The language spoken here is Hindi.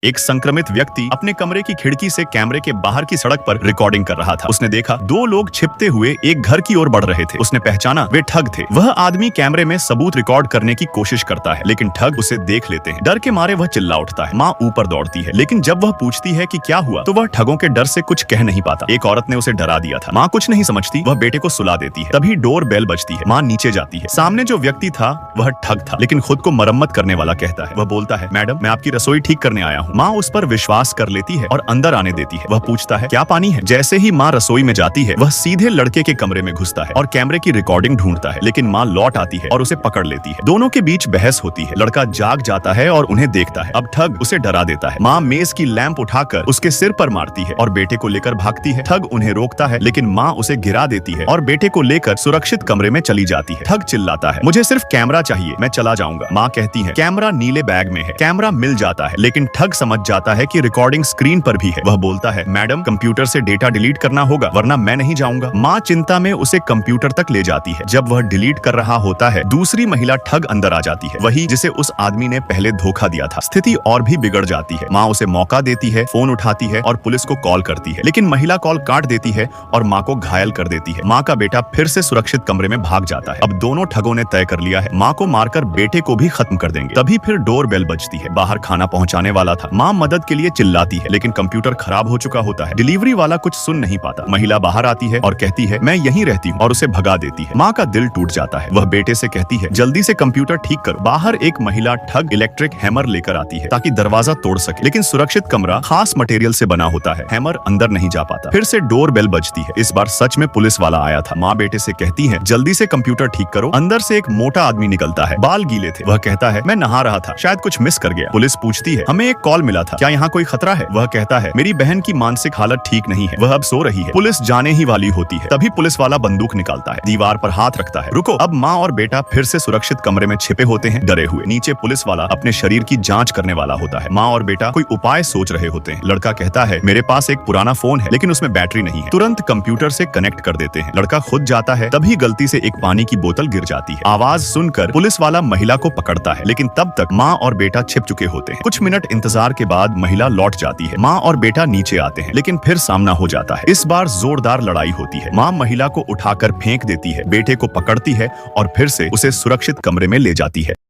एक संक्रमित व्यक्ति अपने कमरे की खिड़की से कैमरे के बाहर की सड़क पर रिकॉर्डिंग कर रहा था। उसने देखा दो लोग छिपते हुए एक घर की ओर बढ़ रहे थे। उसने पहचाना वे ठग थे। वह आदमी कैमरे में सबूत रिकॉर्ड करने की कोशिश करता है, लेकिन ठग उसे देख लेते हैं। डर के मारे वह चिल्ला उठता है। माँ ऊपर दौड़ती है, लेकिन जब वह पूछती है कि क्या हुआ, तो वह ठगों के डर से कुछ कह नहीं पाता। एक औरत ने उसे डरा दिया था। माँ कुछ नहीं समझती, वह बेटे को सुला देती है। तभी डोर बेल बजती है। माँ नीचे जाती है। सामने जो व्यक्ति था वह ठग था, लेकिन खुद को मरम्मत करने वाला कहता है। वह बोलता है, मैडम मैं आपकी रसोई ठीक करने आया हूँ। माँ उस पर विश्वास कर लेती है और अंदर आने देती है। वह पूछता है, क्या पानी है? जैसे ही माँ रसोई में जाती है, वह सीधे लड़के के कमरे में घुसता है और कैमरे की रिकॉर्डिंग ढूंढता है, लेकिन माँ लौट आती है और उसे पकड़ लेती है। दोनों के बीच बहस होती है। लड़का जाग जाता है और उन्हें देखता है। अब ठग उसे डरा देता है। माँ मेज की लैंप उठाकर उसके सिर पर मारती है और बेटे को लेकर भागती है। ठग उन्हें रोकता है, लेकिन माँ उसे गिरा देती है और बेटे को लेकर सुरक्षित कमरे में चली जाती है। ठग चिल्लाता है, मुझे सिर्फ कैमरा चाहिए, मैं चला जाऊंगा। माँ कहती है, कैमरा नीले बैग में है। कैमरा मिल जाता है, लेकिन ठग समझ जाता है कि रिकॉर्डिंग स्क्रीन पर भी है। वह बोलता है, मैडम कंप्यूटर से डेटा डिलीट करना होगा, वरना मैं नहीं जाऊंगा। माँ चिंता में उसे कंप्यूटर तक ले जाती है। जब वह डिलीट कर रहा होता है, दूसरी महिला ठग अंदर आ जाती है, वही जिसे उस आदमी ने पहले धोखा दिया था। स्थिति और भी बिगड़ जाती है। माँ उसे मौका देती है, फोन उठाती है और पुलिस को कॉल करती है, लेकिन महिला कॉल काट देती है और माँ को घायल कर देती है। माँ का बेटा फिर से सुरक्षित कमरे में भाग जाता है। अब दोनों ठगों ने तय कर लिया है, माँ को मारकर बेटे को भी खत्म कर देंगे। तभी फिर डोर बेल बजती है। बाहर खाना पहुंचाने वाला था। माँ मदद के लिए चिल्लाती है, लेकिन कंप्यूटर खराब हो चुका होता है। डिलीवरी वाला कुछ सुन नहीं पाता। महिला बाहर आती है और कहती है, मैं यहीं रहती हूँ, और उसे भगा देती है। माँ का दिल टूट जाता है। वह बेटे से कहती है, जल्दी से कंप्यूटर ठीक करो। बाहर एक महिला ठग इलेक्ट्रिक हैमर लेकर आती है ताकि दरवाजा तोड़ सके, लेकिन सुरक्षित कमरा खास मटेरियल से बना होता है। हैमर अंदर नहीं जा पाता। फिर से डोर बेल बजती है। इस बार सच में पुलिस वाला आया था। माँ बेटे से कहती है, जल्दी से कंप्यूटर ठीक करो। अंदर से एक मोटा आदमी निकलता है। बाल गीले थे। वह कहता है, मैं नहा रहा था, शायद कुछ मिस कर गया। पुलिस पूछती है, हमें एक कॉल मिला था, क्या यहाँ कोई खतरा है? वह कहता है, मेरी बहन की मानसिक हालत ठीक नहीं है, वह अब सो रही है। पुलिस जाने ही वाली होती है। तभी पुलिस वाला बंदूक निकालता है, दीवार पर हाथ रखता है। रुको। अब माँ और बेटा फिर से सुरक्षित कमरे में छिपे होते हैं, डरे हुए। नीचे पुलिस वाला अपने शरीर की जांच करने वाला होता है। माँ और बेटा कोई उपाय सोच रहे होते हैं। लड़का कहता है, मेरे पास एक पुराना फोन है, लेकिन उसमें बैटरी नहीं है। तुरंत कंप्यूटर से कनेक्ट कर देते हैं। लड़का खुद जाता है, तभी गलती से एक पानी की बोतल गिर जाती है। आवाज सुनकर पुलिस वाला महिला को पकड़ता है, लेकिन तब तक माँ और बेटा छिप चुके होते हैं। कुछ मिनट इंतजार के बाद महिला लौट जाती है। माँ और बेटा नीचे आते हैं, लेकिन फिर सामना हो जाता है। इस बार जोरदार लड़ाई होती है। माँ महिला को उठाकर फेंक देती है, बेटे को पकड़ती है और फिर से उसे सुरक्षित कमरे में ले जाती है।